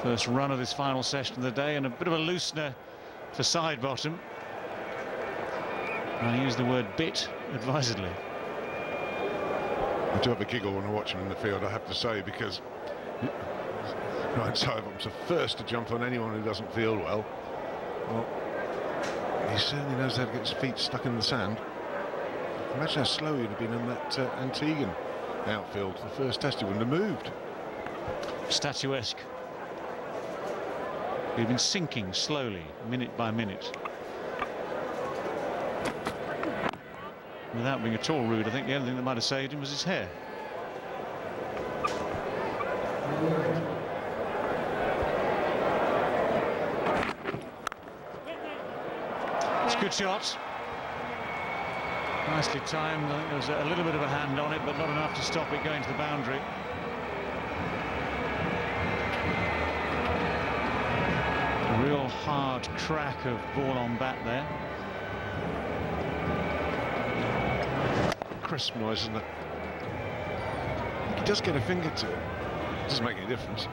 First run of this final session of the day, and a bit of a loosener for side bottom. I use the word bit advisedly. I do have a giggle when I watch him in the field, I have to say, because Ryan Sarwan's the first to jump on anyone who doesn't feel well. Well, he certainly knows how to get his feet stuck in the sand. Imagine how slow he'd have been in that Antiguan outfield for the first test. He wouldn't have moved. Statuesque. He'd been sinking slowly, minute by minute. Without being at all rude, I think the only thing that might have saved him was his hair. It's a good shot. Nicely timed. I think there was a little bit of a hand on it, but not enough to stop it going to the boundary. A real hard crack of ball on bat there. Crisp noise, isn't it? He does get a finger to it. It doesn't make any difference.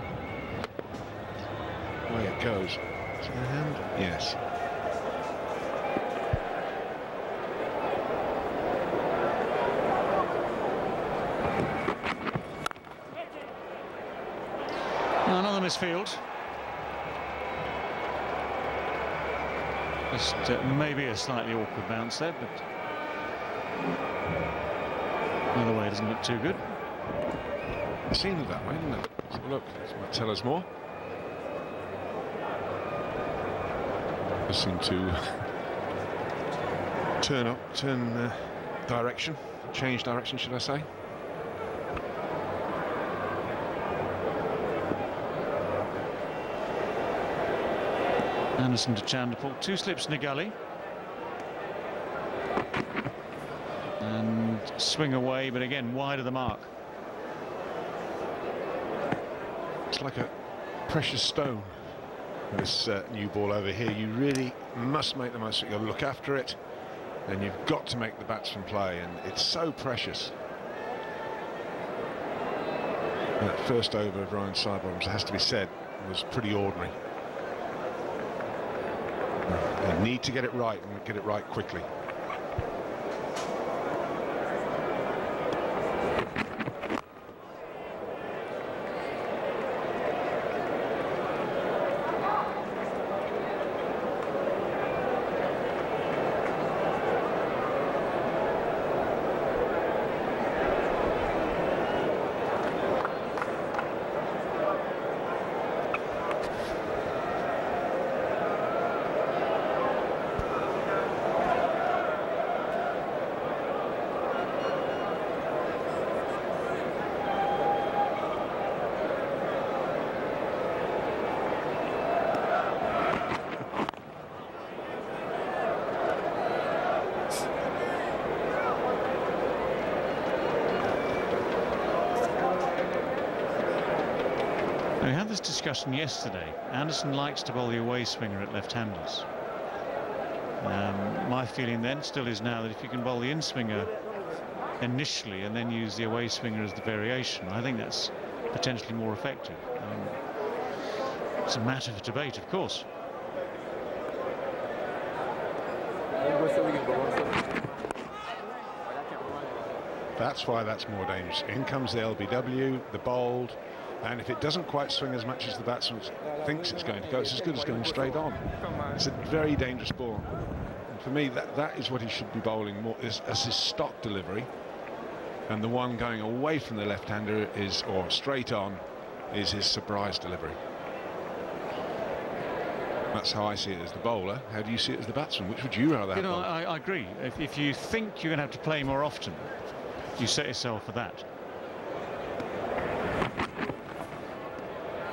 The way it goes. Is it a hand? Yes. Another misfield. Just maybe a slightly awkward bounce there, but either way, it doesn't look too good. It seemed that way, didn't it? So look, this might tell us more. They seem to turn direction, change direction, should I say? Anderson to Chanderpaul, 2 slips in the gully. And swing away, but again, wide of the mark. It's like a precious stone, this new ball over here. You really must make the most of it. You've got to look after it, and you've got to make the batsman play, and it's so precious. That first over of Ryan Sarwan, it has to be said, was pretty ordinary. They need to get it right, and get it right quickly. We had this discussion yesterday. Anderson likes to bowl the away swinger at left-handers. My feeling then still is now that if you can bowl the in-swinger initially and then use the away swinger as the variation, I think that's potentially more effective. It's a matter of debate, of course. That's why that's more dangerous. In comes the LBW, the bowled, and if it doesn't quite swing as much as the batsman thinks it's going to go, it's as good as going straight on. It's a very dangerous ball. And for me, that is what he should be bowling more, as his stock delivery. And the one going away from the left-hander is, or straight on, is his surprise delivery. That's how I see it as the bowler. How do you see it as the batsman? Which would you rather have? You know, I agree. If you think you're going to have to play more often, you set yourself for that.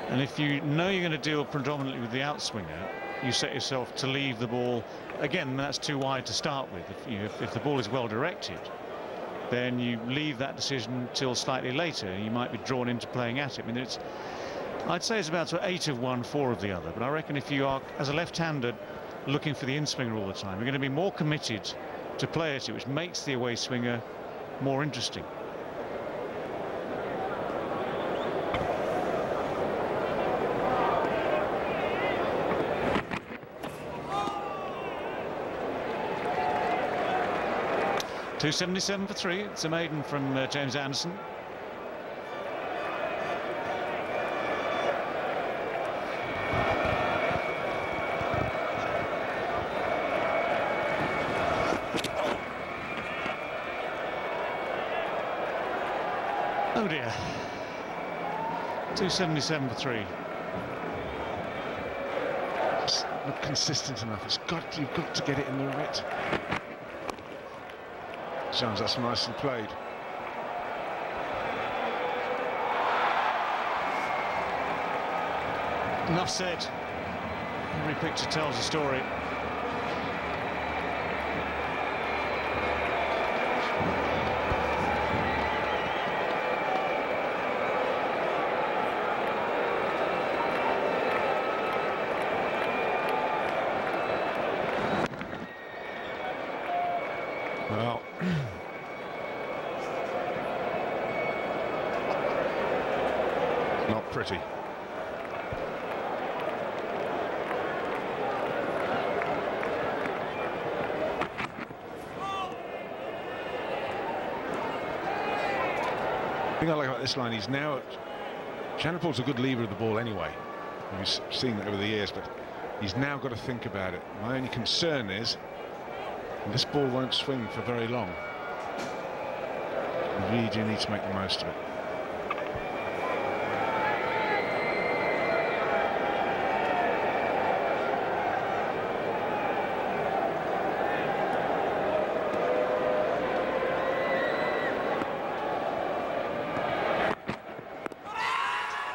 And if you know you're going to deal predominantly with the outswinger, you set yourself to leave the ball. Again, that's too wide to start with. If the ball is well directed, then you leave that decision till slightly later. You might be drawn into playing at it. I mean, I'd say it's about 8 of one, 4 of the other. But I reckon if you are, as a left-hander, looking for the in-swinger all the time, you're going to be more committed to play at it, which makes the away swinger more interesting. 277 for 3. It's a maiden from James Anderson. Oh dear. 277 for 3. It's not consistent enough. You've got to get it in the right. Sounds that's nicely played. Enough said. Every picture tells a story. Well, not pretty. The thing I like about this line, he's now... Chanderpaul's a good lever of the ball anyway. We've seen that over the years, but he's now got to think about it. My only concern is this ball won't swing for very long. You really do need to make the most of it.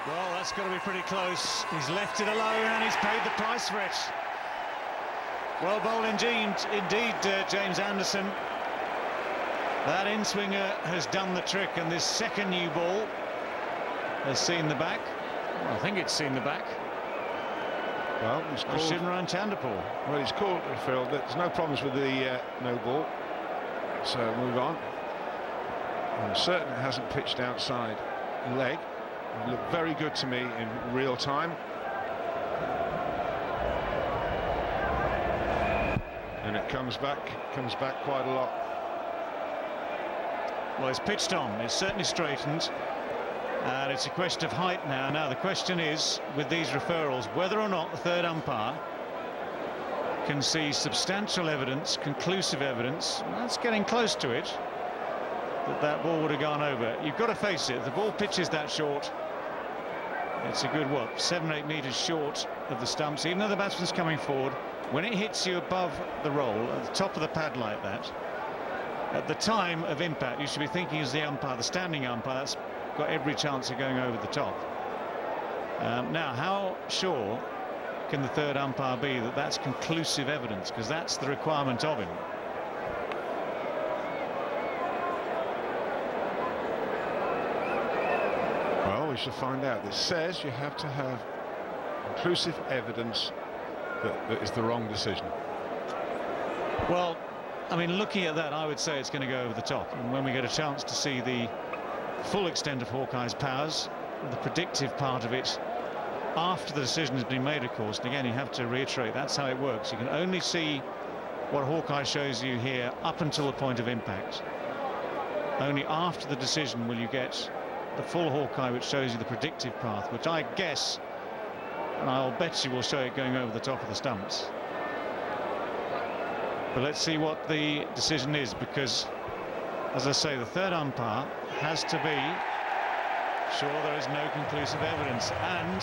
Well, that's got to be pretty close. He's left it alone and he's paid the price for it. Well bowled indeed, James Anderson. That in-swinger has done the trick, and this second new ball has seen the back. Well, I think it's seen the back. Well, he's called Chanderpaul. Well, he's called, Phil. There's no problems with the no ball. So move on. I'm certain it hasn't pitched outside leg. It looked very good to me in real time. And it comes back quite a lot. Well, it's pitched on. It's certainly straightened. And it's a question of height now. Now, the question is, with these referrals, whether or not the third umpire can see substantial evidence, conclusive evidence, that's getting close to it, that ball would have gone over. You've got to face it. The ball pitches that short. It's a good, what, 7-8 metres short of the stumps. Even though the batsman's coming forward, when it hits you above the roll, at the top of the pad like that, at the time of impact, you should be thinking as the umpire, the standing umpire, that's got every chance of going over the top. Now, how sure can the third umpire be that that's conclusive evidence? Because that's the requirement of him. Well, we shall find out. It says you have to have conclusive evidence that is the wrong decision. Well, I mean, looking at that, I would say it's going to go over the top. And when we get a chance to see the full extent of Hawkeye's powers, the predictive part of it, after the decision has been made, of course, and again, you have to reiterate, that's how it works. You can only see what Hawkeye shows you here up until the point of impact. Only after the decision will you get the full Hawkeye, which shows you the predictive path, which I guess, and I'll bet you will show it going over the top of the stumps. But let's see what the decision is, because, as I say, the third umpire has to be sure there is no conclusive evidence. And,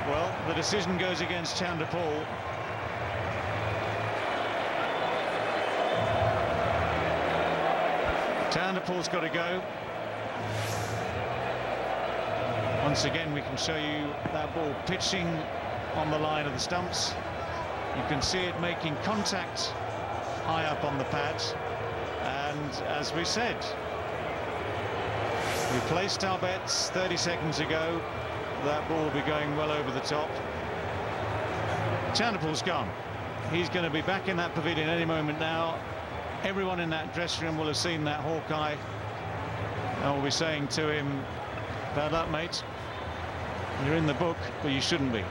well, the decision goes against Chanderpaul. Chanderpaul's got to go. Once again, we can show you that ball pitching on the line of the stumps. You can see it making contact high up on the pads. And as we said, we placed our bets 30 seconds ago. That ball will be going well over the top. Chanderpaul's gone. He's going to be back in that pavilion any moment now. Everyone in that dressing room will have seen that Hawkeye. And we'll be saying to him, bad luck, mate. You're in the book, but you shouldn't be.